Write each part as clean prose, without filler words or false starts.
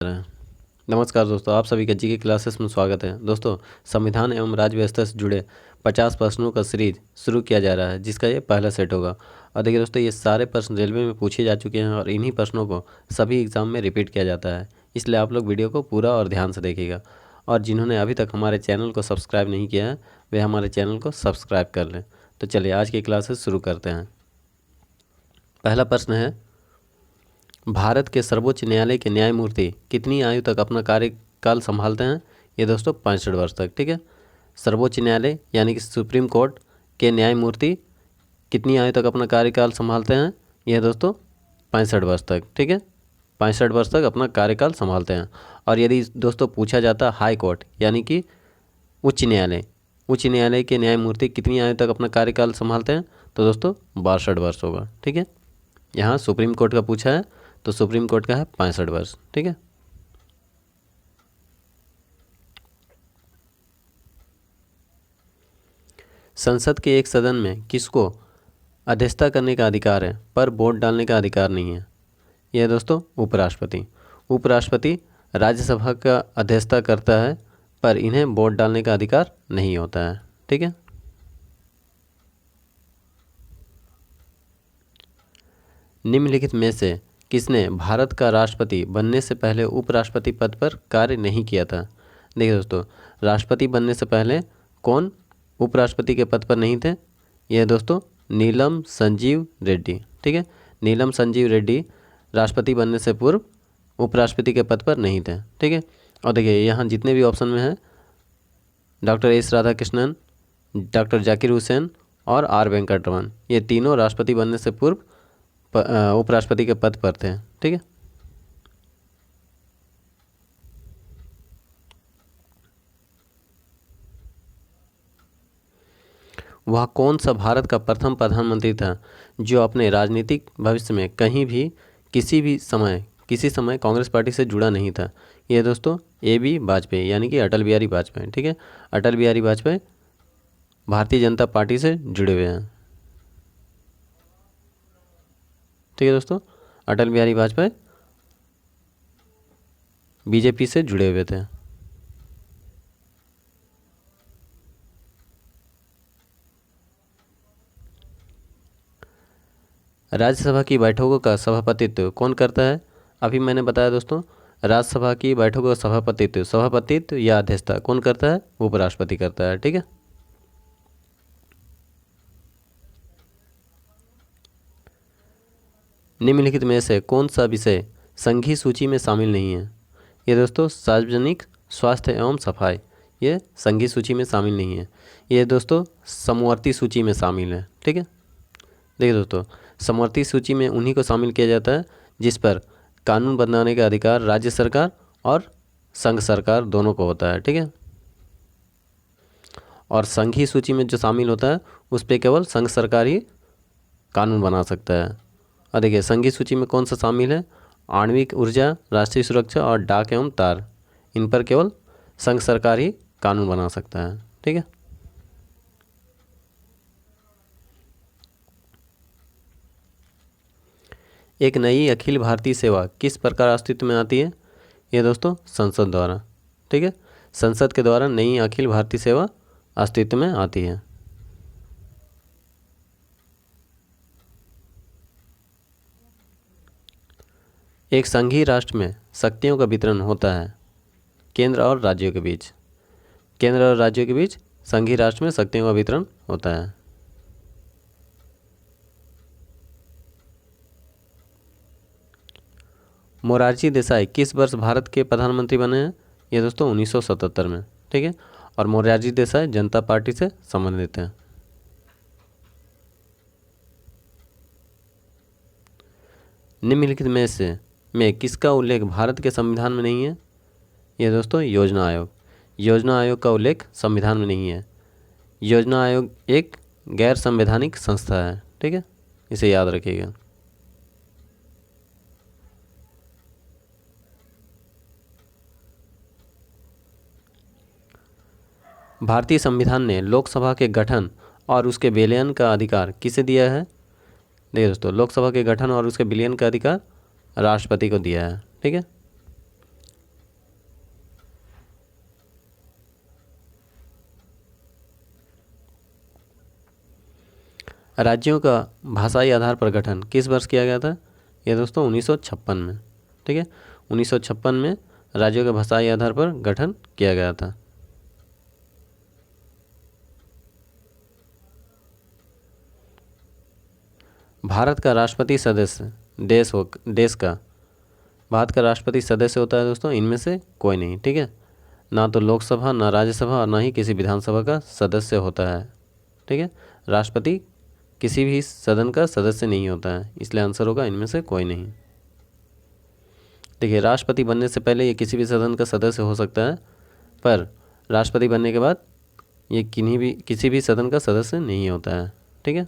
करें। नमस्कार दोस्तों, आप सभी का जीके क्लासेस में स्वागत है। दोस्तों, संविधान एवं राज्य व्यवस्था से जुड़े 50 प्रश्नों का सीरीज शुरू किया जा रहा है, जिसका ये पहला सेट होगा। और देखिए दोस्तों, ये सारे प्रश्न रेलवे में पूछे जा चुके हैं और इन्हीं प्रश्नों को सभी एग्जाम में रिपीट किया जाता है। इसलिए आप लोग वीडियो को पूरा और ध्यान से देखिएगा। और जिन्होंने अभी तक हमारे चैनल को सब्सक्राइब नहीं किया है, वे हमारे चैनल को सब्सक्राइब कर लें। तो चलिए आज की क्लासेस शुरू करते हैं। पहला प्रश्न है, भारत के सर्वोच्च न्यायालय के न्यायमूर्ति कितनी आयु तक अपना कार्यकाल संभालते हैं? ये दोस्तों 65 वर्ष तक। ठीक है, सर्वोच्च न्यायालय यानी कि सुप्रीम कोर्ट के न्यायमूर्ति कितनी आयु तक अपना कार्यकाल संभालते हैं? यह दोस्तों 65 वर्ष तक। ठीक है, 65 वर्ष तक अपना कार्यकाल संभालते हैं। और यदि दोस्तों पूछा जाता हाई कोर्ट यानी कि उच्च न्यायालय के न्यायमूर्ति कितनी आयु तक अपना कार्यकाल संभालते हैं, तो दोस्तों 62 वर्ष होगा। ठीक है, यहाँ सुप्रीम कोर्ट का पूछा है तो सुप्रीम कोर्ट का है 65 वर्ष। ठीक है, संसद के एक सदन में किसको अध्यक्षता करने का अधिकार है पर वोट डालने का अधिकार नहीं है? यह दोस्तों उपराष्ट्रपति राज्यसभा का अध्यक्षता करता है पर इन्हें वोट डालने का अधिकार नहीं होता है। ठीक है, निम्नलिखित में से किसने भारत का राष्ट्रपति बनने से पहले उपराष्ट्रपति पद पर कार्य नहीं किया था? देखिए दोस्तों, राष्ट्रपति बनने से पहले कौन उपराष्ट्रपति के पद पर नहीं थे? यह दोस्तों नीलम संजीव रेड्डी। ठीक है, नीलम संजीव रेड्डी राष्ट्रपति बनने से पूर्व उपराष्ट्रपति के पद पर नहीं थे। ठीक है, और देखिए यहाँ जितने भी ऑप्शन में हैं, doctor S Radhakrishnan, doctor Zakir Hussain और आर वेंकटरमन, ये तीनों राष्ट्रपति बनने से पूर्व उपराष्ट्रपति के पद पर थे। ठीक है, वह कौन सा भारत का प्रथम प्रधानमंत्री था जो अपने राजनीतिक भविष्य में कहीं भी किसी समय कांग्रेस पार्टी से जुड़ा नहीं था? ये दोस्तों AB वाजपेयी यानी कि अटल बिहारी वाजपेयी। ठीक है, अटल बिहारी वाजपेयी भारतीय जनता पार्टी से जुड़े हुए हैं। ठीक है दोस्तों, अटल बिहारी वाजपेयी बीजेपी से जुड़े हुए थे। राज्यसभा की बैठकों का सभापतित्व कौन करता है? अभी मैंने बताया दोस्तों, राज्यसभा की बैठकों का सभापतित्व या अध्यक्षता कौन करता है? उपराष्ट्रपति करता है। ठीक है, निम्नलिखित में से कौन सा विषय संघीय सूची में शामिल नहीं है? ये दोस्तों सार्वजनिक स्वास्थ्य एवं सफाई, ये संघीय सूची में शामिल नहीं है। ये दोस्तों समवर्ती सूची में शामिल है। ठीक है, देखिए दोस्तों, समवर्ती सूची में उन्हीं को शामिल किया जाता है जिस पर कानून बनाने का अधिकार राज्य सरकार और संघ सरकार दोनों को होता है। ठीक है, और संघीय सूची में जो शामिल होता है उस पर केवल संघ सरकार ही कानून बना सकता है। और देखिए संघीय सूची में कौन सा शामिल है? आणविक ऊर्जा, राष्ट्रीय सुरक्षा और डाक एवं तार, इन पर केवल संघ सरकार ही कानून बना सकता है। ठीक है, एक नई अखिल भारतीय सेवा किस प्रकार अस्तित्व में आती है? ये दोस्तों संसद द्वारा। ठीक है, संसद के द्वारा नई अखिल भारतीय सेवा अस्तित्व में आती है। एक संघीय राष्ट्र में शक्तियों का वितरण होता है केंद्र और राज्यों के बीच। केंद्र और राज्यों के बीच संघीय राष्ट्र में शक्तियों का वितरण होता है। मोरारजी देसाई किस वर्ष भारत के प्रधानमंत्री बने हैं? ये दोस्तों 1977 में। ठीक है, और मोरारजी देसाई जनता पार्टी से संबंधित हैं। निम्नलिखित में किसका उल्लेख भारत के संविधान में नहीं है? ये दोस्तों योजना आयोग का उल्लेख संविधान में नहीं है। योजना आयोग एक गैर संवैधानिक संस्था है। ठीक है, इसे याद रखिएगा। भारतीय संविधान ने लोकसभा के गठन और उसके विलयन का अधिकार किसे दिया है? देखिए दोस्तों, लोकसभा के गठन और उसके विलयन का अधिकार राष्ट्रपति को दिया है। ठीक है, राज्यों का भाषाई आधार पर गठन किस वर्ष किया गया था? ये दोस्तों 1956 में। ठीक है, 1956 में राज्यों के भाषाई आधार पर गठन किया गया था। भारत का राष्ट्रपति सदस्य देश का भारत का राष्ट्रपति सदस्य होता है दोस्तों इनमें से कोई नहीं। ठीक है, ना तो लोकसभा, ना राज्यसभा और ना ही किसी विधानसभा का सदस्य होता है। ठीक है, राष्ट्रपति किसी भी सदन का सदस्य नहीं होता है, इसलिए आंसर होगा इनमें से कोई नहीं। देखिए, राष्ट्रपति बनने से पहले ये किसी भी सदन का सदस्य हो सकता है, पर राष्ट्रपति बनने के बाद ये किसी भी सदन का सदस्य नहीं होता है। ठीक है,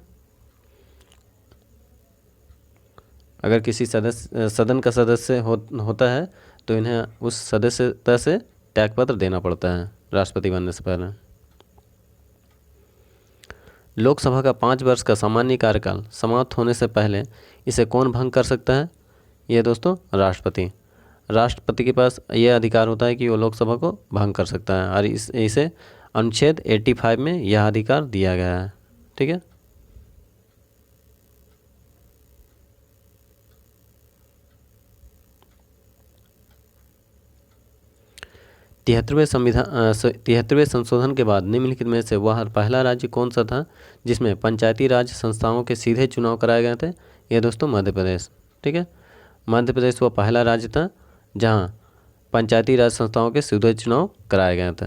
अगर किसी सदन का सदस्य होता है तो इन्हें उस सदस्यता से त्यागपत्र देना पड़ता है राष्ट्रपति बनने से पहले। लोकसभा का 5 वर्ष का सामान्य कार्यकाल समाप्त होने से पहले इसे कौन भंग कर सकता है? यह दोस्तों राष्ट्रपति। राष्ट्रपति के पास यह अधिकार होता है कि वो लोकसभा को भंग कर सकता है और इसे अनुच्छेद 85 में यह अधिकार दिया गया है। ठीक है, तिहत्तरवें संशोधन के बाद निम्नलिखित में से वह पहला राज्य कौन सा था जिसमें पंचायती राज संस्थाओं के सीधे चुनाव कराए गए थे? यह दोस्तों मध्य प्रदेश। ठीक है, मध्य प्रदेश वह पहला राज्य था जहां पंचायती राज संस्थाओं के सीधे चुनाव कराए गए थे।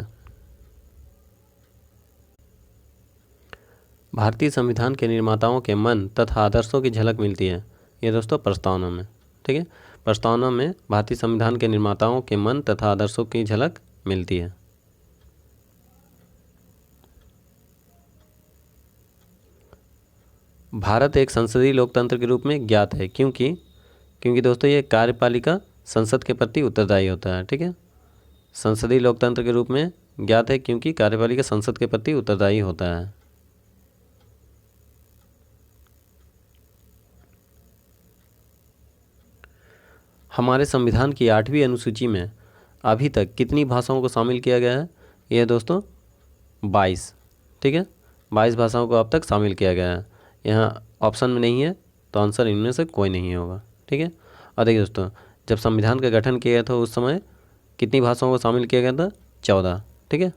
भारतीय संविधान के निर्माताओं के मन तथा आदर्शों की झलक मिलती है। ये दोस्तों प्रस्तावना में। ठीक है, प्रस्तावना में भारतीय संविधान के निर्माताओं के मन तथा आदर्शों की झलक मिलती है। भारत एक संसदीय लोकतंत्र के रूप में ज्ञात है क्योंकि दोस्तों ये कार्यपालिका संसद के प्रति उत्तरदायी होता है। ठीक है, संसदीय लोकतंत्र के रूप में ज्ञात है क्योंकि कार्यपालिका संसद के प्रति उत्तरदायी होता है। हमारे संविधान की 8वीं अनुसूची में अभी तक कितनी भाषाओं को शामिल किया गया है? यह दोस्तों 22। ठीक है, 22 भाषाओं को अब तक शामिल किया गया है। यहाँ ऑप्शन में नहीं है तो आंसर इनमें से कोई नहीं होगा। ठीक है, और देखिए दोस्तों, जब संविधान का गठन किया गया था उस समय कितनी भाषाओं को शामिल किया गया था? 14। ठीक है,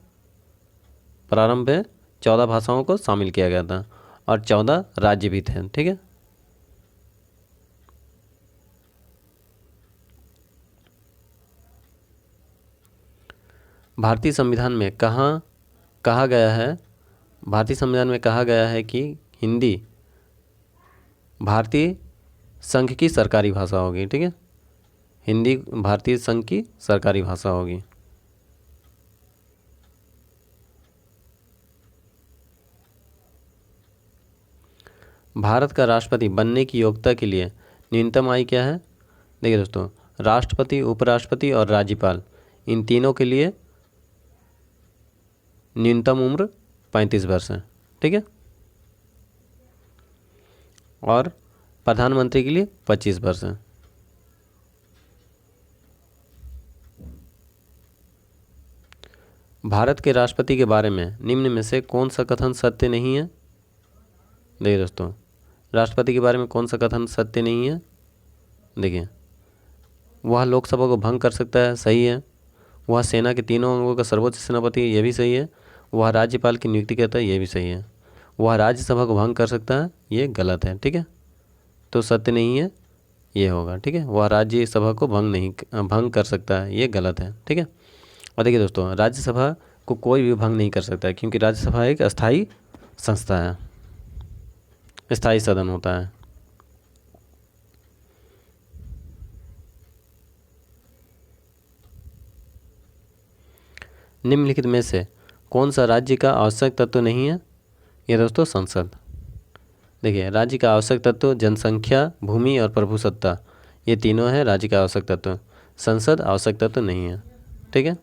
प्रारंभ में 14 भाषाओं को शामिल किया गया था और 14 राज्य भी थे। ठीक है, भारतीय संविधान में कहा गया है कि हिंदी भारतीय संघ की सरकारी भाषा होगी। ठीक है, हिंदी भारतीय संघ की सरकारी भाषा होगी। भारत का राष्ट्रपति बनने की योग्यता के लिए न्यूनतम आयु क्या है? देखिए दोस्तों, राष्ट्रपति, उपराष्ट्रपति और राज्यपाल इन तीनों के लिए न्यूनतम उम्र 35 वर्ष है। ठीक है, और प्रधानमंत्री के लिए 25 वर्ष है। भारत के राष्ट्रपति के बारे में निम्न में से कौन सा कथन सत्य नहीं है? देखिए दोस्तों, राष्ट्रपति के बारे में कौन सा कथन सत्य नहीं है? देखिए, वह लोकसभा को भंग कर सकता है, सही है। वह सेना के तीनों अंगों का सर्वोच्च सेनापति है, ये भी सही है। वह राज्यपाल की नियुक्ति करता है, ये भी सही है। वह राज्यसभा को भंग कर सकता है, ये गलत है। ठीक है, तो सत्य नहीं है, ये होगा। ठीक है, वह राज्यसभा को भंग कर सकता है, ये गलत है। ठीक है, और देखिए दोस्तों, राज्यसभा को कोई भी भंग नहीं कर सकता है क्योंकि राज्यसभा एक अस्थायी संस्था है, स्थायी सदन होता है। निम्नलिखित में से कौन सा राज्य का आवश्यक तत्व नहीं है? ये दोस्तों संसद। देखिए, राज्य का आवश्यक तत्व जनसंख्या, भूमि और प्रभुसत्ता, ये तीनों है राज्य का आवश्यक तत्व। संसद आवश्यक तत्व नहीं है। ठीक है,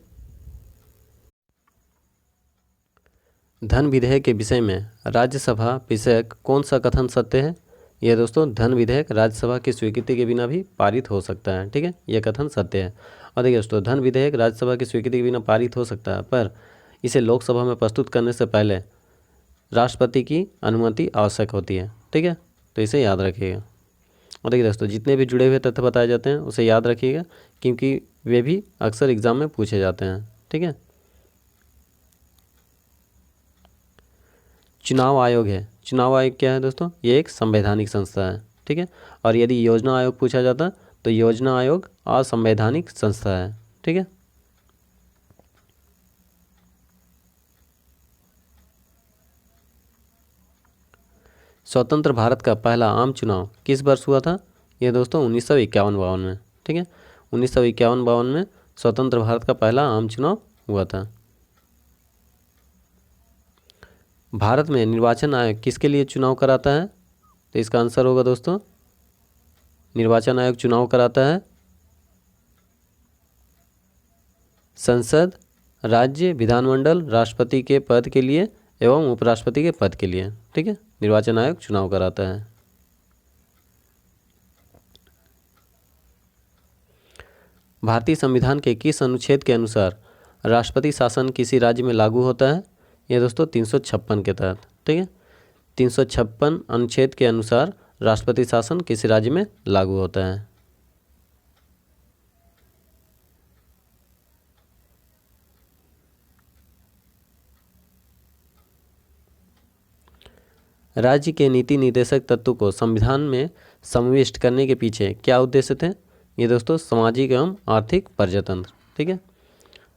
धन विधेयक के विषय में राज्यसभा विषयक कौन सा कथन सत्य है? यह दोस्तों, धन विधेयक राज्यसभा की स्वीकृति के बिना भी पारित हो सकता है। ठीक है, यह कथन सत्य है। और देखिए दोस्तों, धन विधेयक राज्यसभा की स्वीकृति के बिना पारित हो सकता है, पर इसे लोकसभा में प्रस्तुत करने से पहले राष्ट्रपति की अनुमति आवश्यक होती है। ठीक है, तो इसे याद रखिएगा। और देखिए दोस्तों, जितने भी जुड़े हुए तथ्य बताए जाते हैं उसे याद रखिएगा, क्योंकि वे भी अक्सर एग्जाम में पूछे जाते हैं। ठीक है, चुनाव आयोग है। चुनाव आयोग क्या है दोस्तों? ये एक संवैधानिक संस्था है। ठीक है, और यदि योजना आयोग पूछा जाता तो योजना आयोग असंवैधानिक संस्था है। ठीक है, स्वतंत्र भारत का पहला आम चुनाव किस वर्ष हुआ था? ये दोस्तों 1951-52 में। ठीक है, 1951-52 में स्वतंत्र भारत का पहला आम चुनाव हुआ था। भारत में निर्वाचन आयोग किसके लिए चुनाव कराता है? तो इसका आंसर होगा दोस्तों, निर्वाचन आयोग चुनाव कराता है संसद, राज्य, विधानमंडल, राष्ट्रपति के पद के लिए एवं उपराष्ट्रपति के पद के लिए। ठीक है, निर्वाचन आयोग चुनाव कराता है। भारतीय संविधान के किस अनुच्छेद के अनुसार राष्ट्रपति शासन किसी राज्य में लागू होता है? ये दोस्तों 356 के तहत। ठीक है, 356 अनुच्छेद के अनुसार राष्ट्रपति शासन किसी राज्य में लागू होता है। राज्य के नीति निर्देशक तत्वों को संविधान में समाविष्ट करने के पीछे क्या उद्देश्य थे? ये दोस्तों सामाजिक एवं आर्थिक प्रजातंत्र। ठीक है,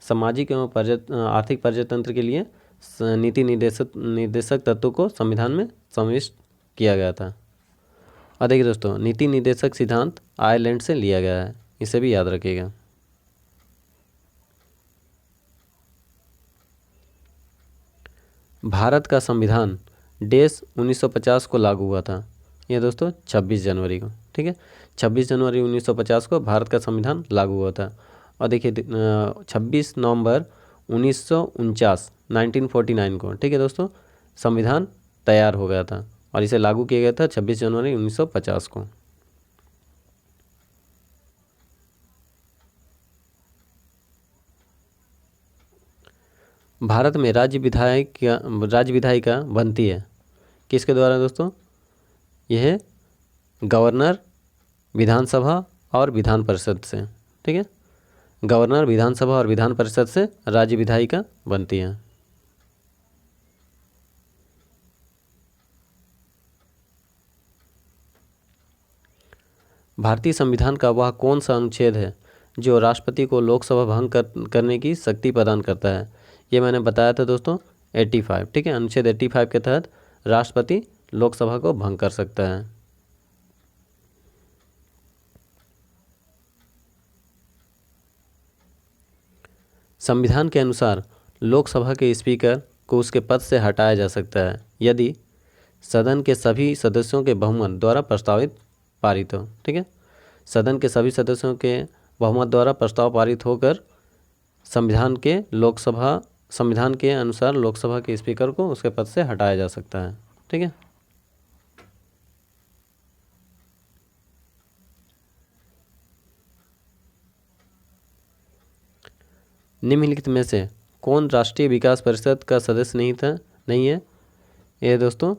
सामाजिक एवं आर्थिक प्रजातंत्र के लिए नीति निर्देशक तत्वों को संविधान में समाविष्ट किया गया था। और देखिए दोस्तों, नीति निर्देशक सिद्धांत आयरलैंड से लिया गया है, इसे भी याद रखिएगा। भारत का संविधान देश 1950 को लागू हुआ था। ये दोस्तों 26 जनवरी को। ठीक है, 26 जनवरी 1950 को भारत का संविधान लागू हुआ था। और देखिए 26 नवंबर 1949 को, ठीक है दोस्तों, संविधान तैयार हो गया था और इसे लागू किया गया था 26 जनवरी 1950 को। भारत में राज्य विधायिका बनती है किसके द्वारा दोस्तों? यह गवर्नर, विधानसभा और विधान परिषद से। ठीक है, गवर्नर, विधानसभा और विधान परिषद से राज्य विधायिका बनती है। भारतीय संविधान का वह कौन सा अनुच्छेद है जो राष्ट्रपति को लोकसभा भंग करने की शक्ति प्रदान करता है? ये मैंने बताया था दोस्तों 85। ठीक है, अनुच्छेद 85 के तहत राष्ट्रपति लोकसभा को भंग कर सकता है। संविधान के अनुसार लोकसभा के स्पीकर को उसके पद से हटाया जा सकता है यदि सदन के सभी सदस्यों के बहुमत द्वारा प्रस्तावित पारित हो। ठीक है, सदन के सभी सदस्यों के बहुमत द्वारा प्रस्ताव पारित होकर संविधान के अनुसार लोकसभा के स्पीकर को उसके पद से हटाया जा सकता है। ठीक है, निम्नलिखित में से कौन राष्ट्रीय विकास परिषद का सदस्य नहीं है? ये दोस्तों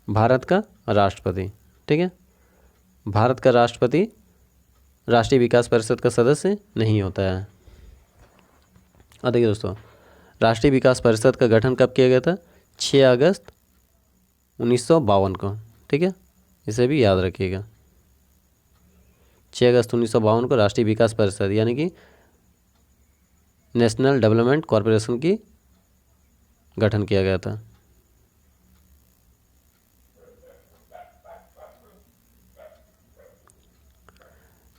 भारत का राष्ट्रपति। ठीक है, भारत का राष्ट्रपति राष्ट्रीय विकास परिषद का सदस्य नहीं होता है। और देखिए दोस्तों, राष्ट्रीय विकास परिषद का गठन कब किया गया था? 6 अगस्त 1952 को। ठीक है, इसे भी याद रखिएगा। 6 अगस्त 1952 को राष्ट्रीय विकास परिषद यानी कि नेशनल डेवलपमेंट कॉरपोरेशन की गठन किया गया था।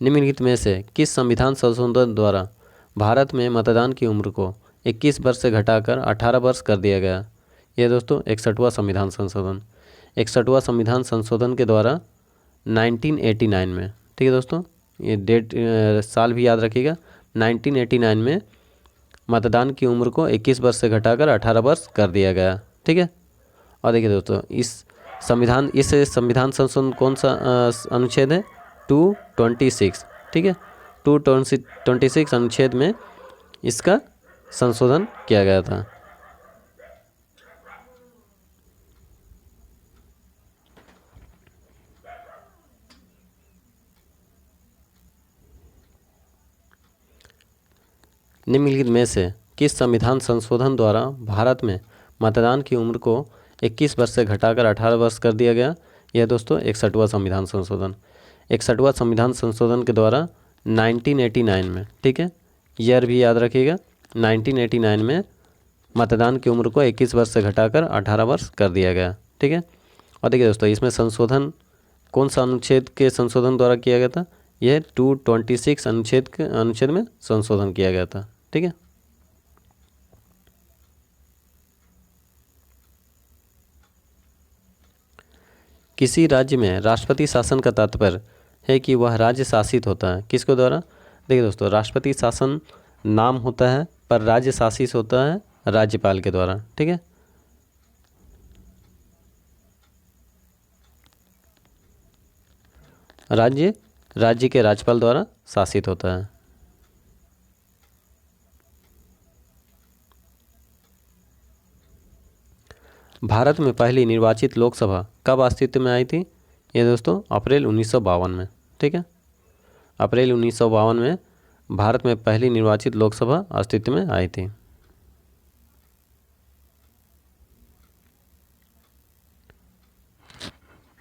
निम्नलिखित में से किस संविधान संशोधन द्वारा भारत में मतदान की उम्र को 21 वर्ष से घटाकर 18 वर्ष कर दिया गया? ये दोस्तों 61वां संविधान संशोधन। 61वां संविधान संशोधन के द्वारा 1989 में, ठीक है दोस्तों, ये डेट साल भी याद रखिएगा, 1989 में मतदान की उम्र को 21 वर्ष से घटाकर 18 वर्ष कर दिया गया। ठीक है, और देखिए दोस्तों, इस संविधान संशोधन कौन सा अनुच्छेद है? 226। ठीक है, 226 अनुच्छेद में इसका संशोधन किया गया था? निम्नलिखित में से किस संविधान संशोधन द्वारा भारत में मतदान की उम्र को 21 वर्ष से घटाकर 18 वर्ष कर दिया गया? यह दोस्तों 61वां संविधान संशोधन। 61वां संविधान संशोधन के द्वारा 1989 में, ठीक है, ईयर भी याद रखिएगा, 1989 में मतदान की उम्र को 21 वर्ष से घटाकर 18 वर्ष कर दिया गया, ठीक है। और देखिए दोस्तों, इसमें संशोधन कौन सा अनुच्छेद के संशोधन द्वारा किया गया था? यह 226 अनुच्छेद में संशोधन किया गया था, ठीक है। किसी राज्य में राष्ट्रपति शासन का तात्पर्य है कि वह राज्य शासित होता है, किसके द्वारा? देखिए दोस्तों, राष्ट्रपति शासन नाम होता है पर राज्य शासित होता है राज्यपाल के द्वारा, ठीक है। राज्य के राज्यपाल द्वारा शासित होता है। भारत में पहली निर्वाचित लोकसभा कब अस्तित्व में आई थी? ये दोस्तों अप्रैल 1952 में, ठीक है। अप्रैल 1952 में भारत में पहली निर्वाचित लोकसभा अस्तित्व में आई थी।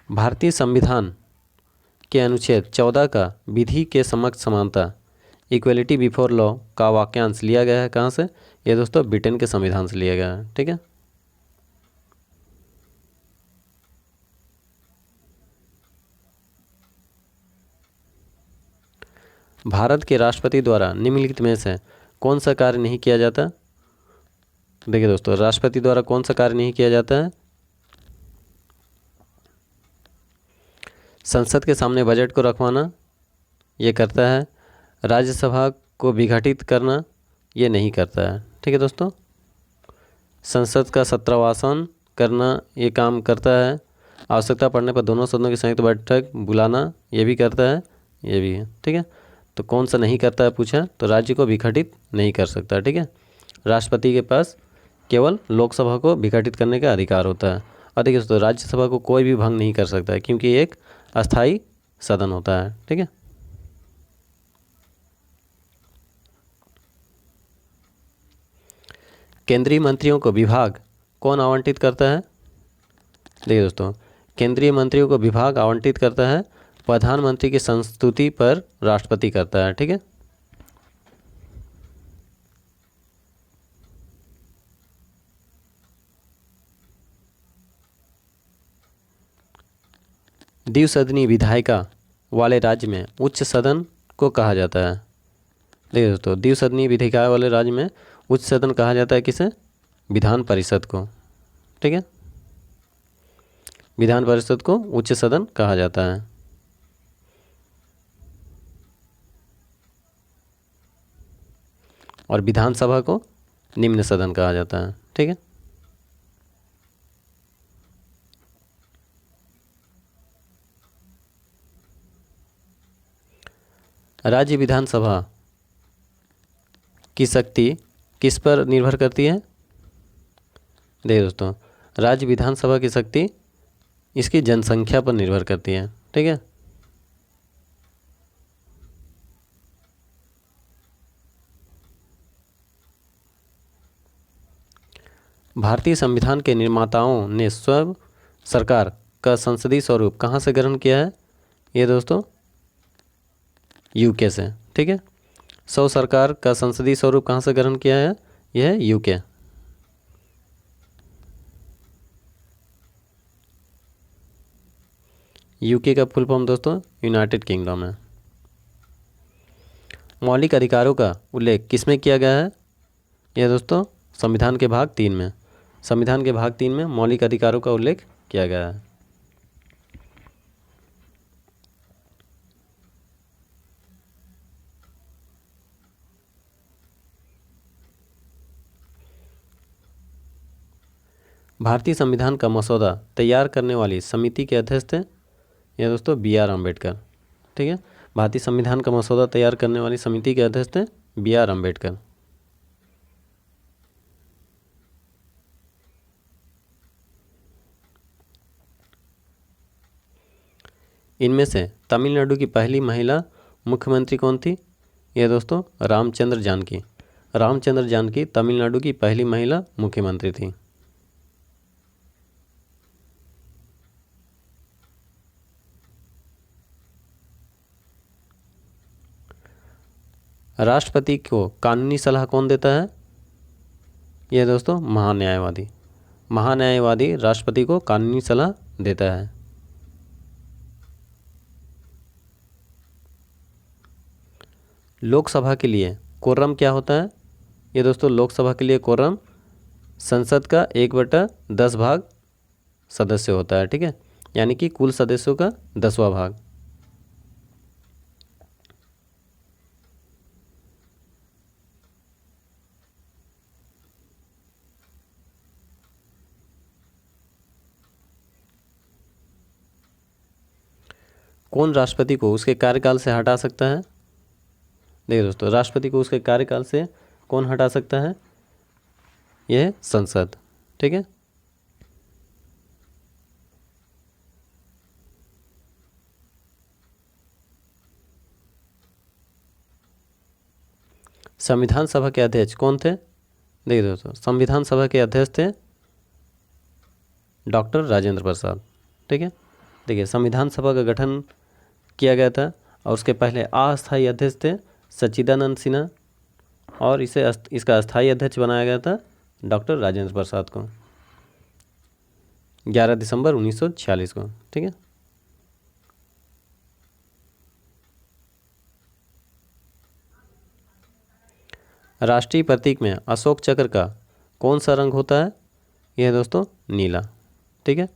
भारतीय संविधान के अनुच्छेद 14 का विधि के समक्ष समानता, इक्वलिटी बिफोर लॉ का वाक्यांश लिया गया है कहाँ से? ये दोस्तों ब्रिटेन के संविधान से लिया गया है, ठीक है। भारत के राष्ट्रपति द्वारा निम्नलिखित में से कौन सा कार्य नहीं किया जाता? देखिए दोस्तों, राष्ट्रपति द्वारा कौन सा कार्य नहीं किया जाता है? संसद के सामने बजट को रखवाना, ये करता है। राज्यसभा को विघटित करना, ये नहीं करता है, ठीक है दोस्तों। संसद का सत्रवासन करना, ये काम करता है। आवश्यकता पड़ने पर दोनों सदनों की संयुक्त बैठक बुलाना, ये भी करता है, ये भी है, ठीक है। तो कौन सा नहीं करता है पूछा, तो राज्य को विघटित नहीं कर सकता, ठीक है। राष्ट्रपति के पास केवल लोकसभा को विघटित करने का अधिकार होता है। और देखिए दोस्तों, राज्यसभा को कोई भी भंग नहीं कर सकता है क्योंकि एक अस्थाई सदन होता है, ठीक है। केंद्रीय मंत्रियों को विभाग कौन आवंटित करता है? देखिए दोस्तों, केंद्रीय मंत्रियों को विभाग आवंटित करता है प्रधानमंत्री की संस्तुति पर राष्ट्रपति करता है, ठीक है। द्विसदनीय विधायिका वाले राज्य में उच्च सदन को कहा जाता है। देखिए दोस्तों, द्विसदनीय विधायिका वाले राज्य में उच्च सदन कहा जाता है किसे? विधान परिषद को, ठीक है। विधान परिषद को उच्च सदन कहा जाता है। और विधानसभा को निम्न सदन कहा जाता है, ठीक है। राज्य विधानसभा की शक्ति किस पर निर्भर करती है? देखिए दोस्तों, राज्य विधानसभा की शक्ति इसकी जनसंख्या पर निर्भर करती है, ठीक है। भारतीय संविधान के निर्माताओं ने स्वयं सरकार का संसदीय स्वरूप कहाँ से ग्रहण किया है? ये दोस्तों यूके से, ठीक है। स्व सरकार का संसदीय स्वरूप कहाँ से ग्रहण किया है? यह है यूके। यूके का फुल फॉर्म दोस्तों यूनाइटेड किंगडम है। मौलिक अधिकारों का उल्लेख किसमें किया गया है? यह दोस्तों संविधान के भाग 3 में। संविधान के भाग 3 में मौलिक अधिकारों का उल्लेख किया गया है। भारतीय संविधान का मसौदा तैयार करने वाली समिति के अध्यक्ष थे यह दोस्तों BR अम्बेडकर, ठीक है। भारतीय संविधान का मसौदा तैयार करने वाली समिति के अध्यक्ष थे BR अम्बेडकर। इनमें से तमिलनाडु की पहली महिला मुख्यमंत्री कौन थी? ये दोस्तों रामचंद्र जानकी। रामचंद्र जानकी तमिलनाडु की पहली महिला मुख्यमंत्री थी। राष्ट्रपति को कानूनी सलाह कौन देता है? यह दोस्तों महान्यायवादी। महान्यायवादी राष्ट्रपति को कानूनी सलाह देता है। लोकसभा के लिए कोरम क्या होता है? ये दोस्तों लोकसभा के लिए कोरम संसद का 1/10 भाग सदस्य होता है, ठीक है, यानी कि कुल सदस्यों का 10वां भाग। कौन राष्ट्रपति को उसके कार्यकाल से हटा सकता है? देखिए दोस्तों, राष्ट्रपति को उसके कार्यकाल से कौन हटा सकता है? यह संसद, ठीक है। संविधान सभा के अध्यक्ष कौन थे? देखिए दोस्तों, संविधान सभा के अध्यक्ष थे डॉक्टर राजेंद्र प्रसाद, ठीक है। देखिए, संविधान सभा का गठन किया गया था और उसके पहले अस्थायी अध्यक्ष थे सच्चिदानंद सिन्हा, और इसका अस्थायी अध्यक्ष बनाया गया था डॉक्टर राजेंद्र प्रसाद को 11 दिसंबर 1946 को, ठीक है। राष्ट्रीय प्रतीक में अशोक चक्र का कौन सा रंग होता है? यह दोस्तों नीला, ठीक है।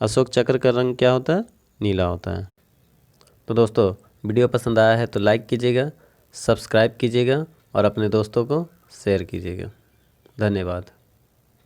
अशोक चक्र का रंग क्या होता है? नीला होता है। तो दोस्तों, वीडियो पसंद आया है तो लाइक कीजिएगा, सब्सक्राइब कीजिएगा और अपने दोस्तों को शेयर कीजिएगा। धन्यवाद।